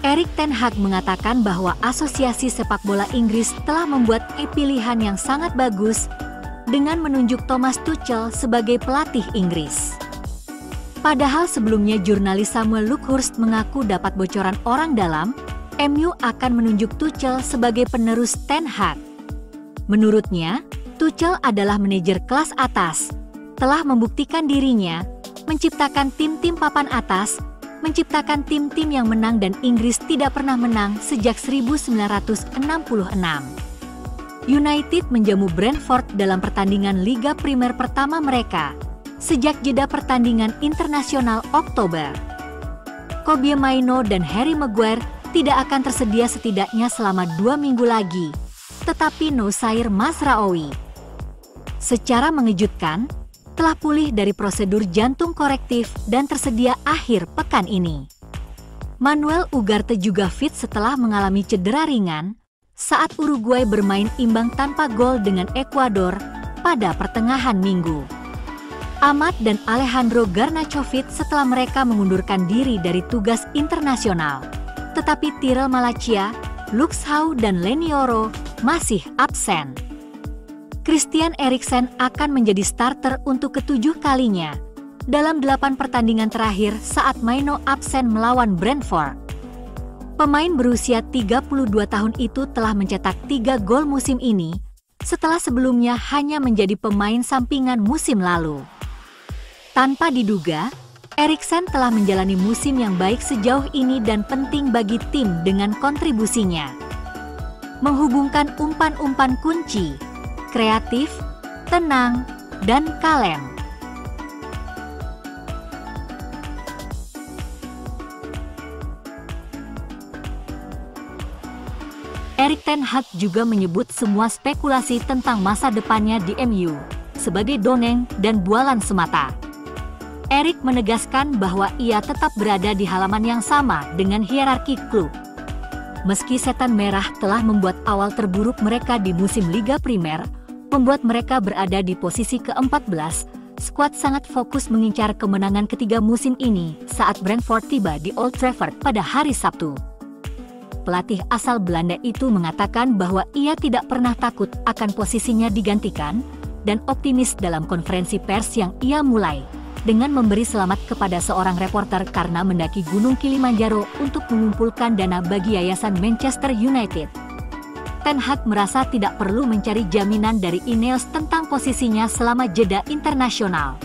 Erik ten Hag mengatakan bahwa Asosiasi Sepak Bola Inggris telah membuat pilihan yang sangat bagus dengan menunjuk Thomas Tuchel sebagai pelatih Inggris. Padahal sebelumnya jurnalis Samuel Luckhurst mengaku dapat bocoran orang dalam, MU akan menunjuk Tuchel sebagai penerus ten Hag. Menurutnya, Tuchel adalah manajer kelas atas, telah membuktikan dirinya, menciptakan tim-tim papan atas, menciptakan tim-tim yang menang dan Inggris tidak pernah menang sejak 1966. United menjamu Brentford dalam pertandingan Liga Primer pertama mereka, sejak jeda pertandingan internasional Oktober. Kobbie Mainoo dan Harry Maguire tidak akan tersedia setidaknya selama 2 minggu lagi, tetapi Noussair Mazraoui secara mengejutkan telah pulih dari prosedur jantung korektif dan tersedia akhir pekan ini. Manuel Ugarte juga fit setelah mengalami cedera ringan saat Uruguay bermain imbang tanpa gol dengan Ekuador pada pertengahan minggu. Amat dan Alejandro Garnacho fit setelah mereka mengundurkan diri dari tugas internasional. Tetapi Tyrell Malacia, Luke Shaw dan Lenioro masih absen. Christian Eriksen akan menjadi starter untuk ke-7 kalinya dalam 8 pertandingan terakhir saat Mainoo absen melawan Brentford. Pemain berusia 32 tahun itu telah mencetak 3 gol musim ini, setelah sebelumnya hanya menjadi pemain sampingan musim lalu. Tanpa diduga, Eriksen telah menjalani musim yang baik sejauh ini dan penting bagi tim dengan kontribusinya menghubungkan umpan-umpan kunci, kreatif, tenang, dan kalem. Erik ten Hag juga menyebut semua spekulasi tentang masa depannya di MU sebagai dongeng dan bualan semata. Erik menegaskan bahwa ia tetap berada di halaman yang sama dengan hierarki klub. Meski setan merah telah membuat awal terburuk mereka di musim Liga Primer, membuat mereka berada di posisi ke-14, skuad sangat fokus mengincar kemenangan ketiga musim ini saat Brentford tiba di Old Trafford pada hari Sabtu. Pelatih asal Belanda itu mengatakan bahwa ia tidak pernah takut akan posisinya digantikan dan optimis dalam konferensi pers yang ia mulai dengan memberi selamat kepada seorang reporter karena mendaki Gunung Kilimanjaro untuk mengumpulkan dana bagi Yayasan Manchester United. Ten Hag merasa tidak perlu mencari jaminan dari Ineos tentang posisinya selama jeda internasional.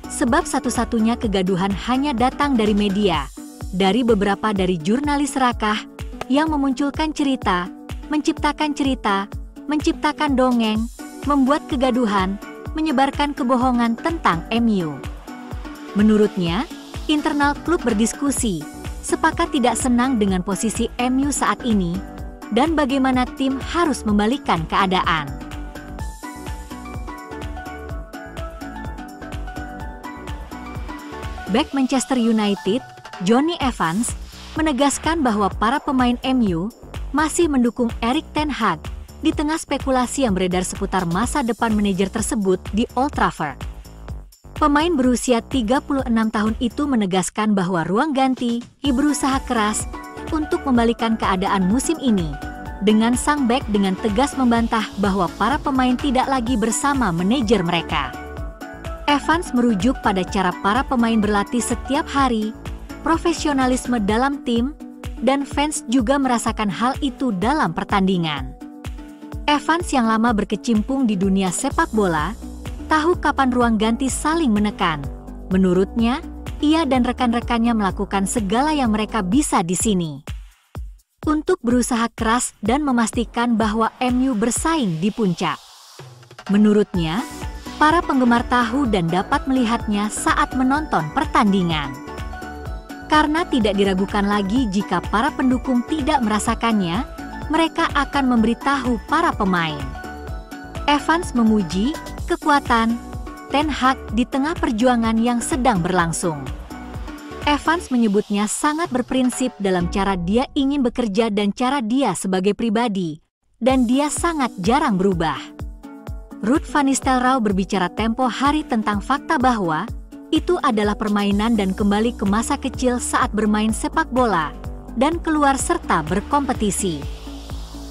Sebab satu-satunya kegaduhan hanya datang dari media, dari beberapa dari jurnalis serakah yang memunculkan cerita, menciptakan dongeng, membuat kegaduhan, menyebarkan kebohongan tentang MU. Menurutnya, internal klub berdiskusi, sepakat tidak senang dengan posisi MU saat ini, dan bagaimana tim harus membalikkan keadaan. Bek Manchester United, Jonny Evans, menegaskan bahwa para pemain MU masih mendukung Erik ten Hag di tengah spekulasi yang beredar seputar masa depan manajer tersebut di Old Trafford. Pemain berusia 36 tahun itu menegaskan bahwa ruang ganti berusaha keras untuk membalikan keadaan musim ini, dengan sang bek dengan tegas membantah bahwa para pemain tidak lagi bersama manajer mereka. Evans merujuk pada cara para pemain berlatih setiap hari, profesionalisme dalam tim, dan fans juga merasakan hal itu dalam pertandingan. Evans yang lama berkecimpung di dunia sepak bola, tahu kapan ruang ganti saling menekan. Menurutnya, ia dan rekan-rekannya melakukan segala yang mereka bisa di sini untuk berusaha keras dan memastikan bahwa MU bersaing di puncak. Menurutnya, para penggemar tahu dan dapat melihatnya saat menonton pertandingan. Karena tidak diragukan lagi jika para pendukung tidak merasakannya, mereka akan memberitahu para pemain. Evans memuji kekuatan Ten Hag di tengah perjuangan yang sedang berlangsung. Evans menyebutnya sangat berprinsip dalam cara dia ingin bekerja dan cara dia sebagai pribadi, dan dia sangat jarang berubah. Ruud van Nistelrooy berbicara tempo hari tentang fakta bahwa itu adalah permainan dan kembali ke masa kecil saat bermain sepak bola, dan keluar serta berkompetisi.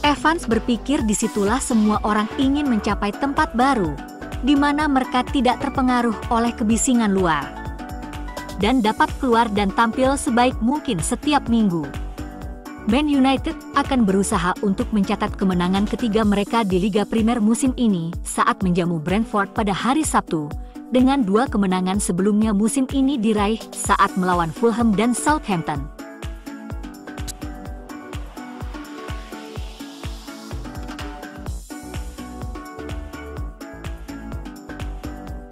Evans berpikir disitulah semua orang ingin mencapai tempat baru, di mana mereka tidak terpengaruh oleh kebisingan luar, dan dapat keluar dan tampil sebaik mungkin setiap minggu. Man United akan berusaha untuk mencatat kemenangan ketiga mereka di Liga Primer musim ini saat menjamu Brentford pada hari Sabtu, dengan 2 kemenangan sebelumnya musim ini diraih saat melawan Fulham dan Southampton.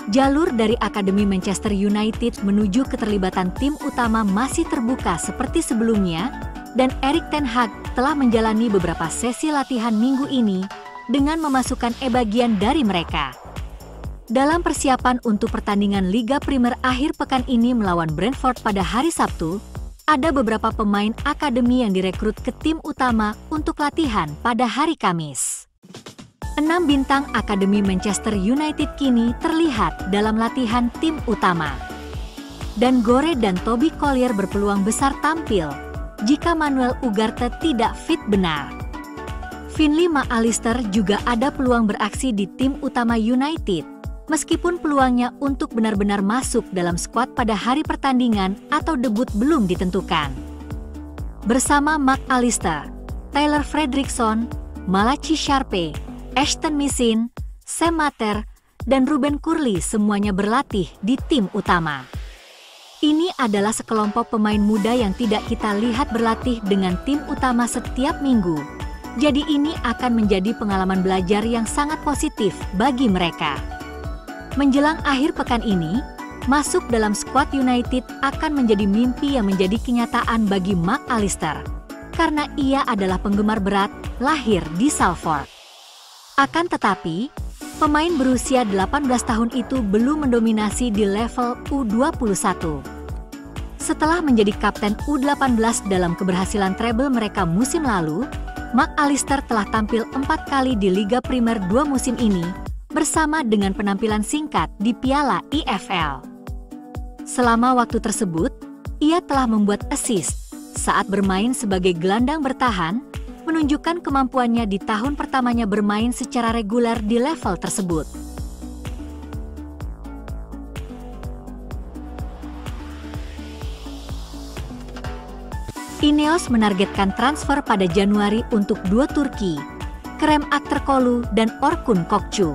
Jalur dari Akademi Manchester United menuju keterlibatan tim utama masih terbuka seperti sebelumnya, dan Erik ten Hag telah menjalani beberapa sesi latihan minggu ini dengan memasukkan bagian dari mereka. Dalam persiapan untuk pertandingan Liga Primer akhir pekan ini melawan Brentford pada hari Sabtu, ada beberapa pemain akademi yang direkrut ke tim utama untuk latihan pada hari Kamis. 6 bintang Akademi Manchester United kini terlihat dalam latihan tim utama. Dan Gore dan Toby Collier berpeluang besar tampil jika Manuel Ugarte tidak fit benar. Finley McAllister juga ada peluang beraksi di tim utama United, meskipun peluangnya untuk benar-benar masuk dalam skuad pada hari pertandingan atau debut belum ditentukan. Bersama McAllister, Tyler Fredrickson, Malachi Sharpe, Ashton Misin, Sam Mater, dan Ruben Kurli semuanya berlatih di tim utama. Ini adalah sekelompok pemain muda yang tidak kita lihat berlatih dengan tim utama setiap minggu. Jadi ini akan menjadi pengalaman belajar yang sangat positif bagi mereka. Menjelang akhir pekan ini, masuk dalam skuad United akan menjadi mimpi yang menjadi kenyataan bagi McAllister, karena ia adalah penggemar berat lahir di Salford. Akan tetapi, pemain berusia 18 tahun itu belum mendominasi di level U21. Setelah menjadi kapten U18 dalam keberhasilan treble mereka musim lalu, McAllister telah tampil 4 kali di Liga Primer 2 musim ini, bersama dengan penampilan singkat di Piala EFL. Selama waktu tersebut, ia telah membuat assist saat bermain sebagai gelandang bertahan, menunjukkan kemampuannya di tahun pertamanya bermain secara reguler di level tersebut. Ineos menargetkan transfer pada Januari untuk 2 Turki, Kerem Aktürkoğlu dan Orkun Kokcu.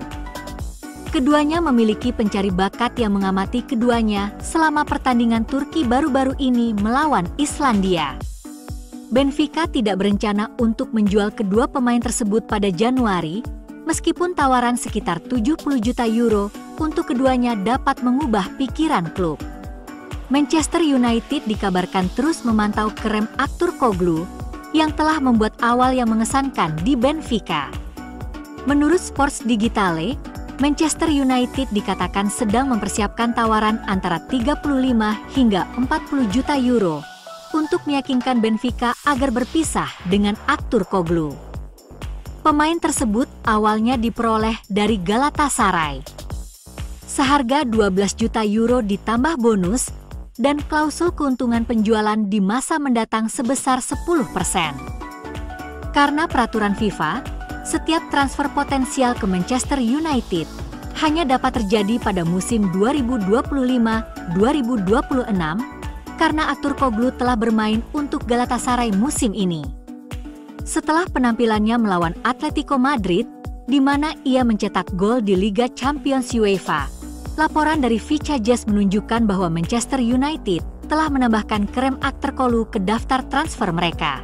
Keduanya memiliki pencari bakat yang mengamati keduanya selama pertandingan Turki baru-baru ini melawan Islandia. Benfica tidak berencana untuk menjual kedua pemain tersebut pada Januari, meskipun tawaran sekitar 70 juta euro untuk keduanya dapat mengubah pikiran klub. Manchester United dikabarkan terus memantau Kerem Aktürkoğlu yang telah membuat awal yang mengesankan di Benfica. Menurut Sports Digitale, Manchester United dikatakan sedang mempersiapkan tawaran antara 35 hingga 40 juta euro untuk meyakinkan Benfica agar berpisah dengan Aktürkoğlu. Pemain tersebut awalnya diperoleh dari Galatasaray. Seharga 12 juta euro ditambah bonus dan klausul keuntungan penjualan di masa mendatang sebesar 10%. Karena peraturan FIFA, setiap transfer potensial ke Manchester United hanya dapat terjadi pada musim 2025-2026 karena Aktürkoğlu telah bermain untuk Galatasaray musim ini. Setelah penampilannya melawan Atletico Madrid, di mana ia mencetak gol di Liga Champions UEFA, laporan dari Ficha Jazz menunjukkan bahwa Manchester United telah menambahkan Kerem Aktürkoğlu ke daftar transfer mereka.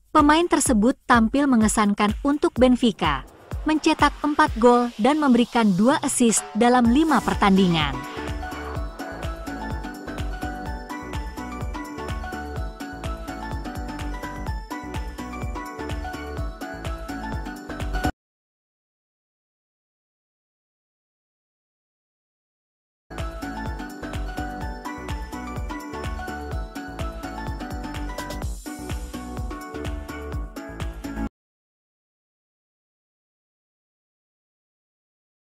Pemain tersebut tampil mengesankan untuk Benfica, mencetak 4 gol dan memberikan 2 assist dalam 5 pertandingan.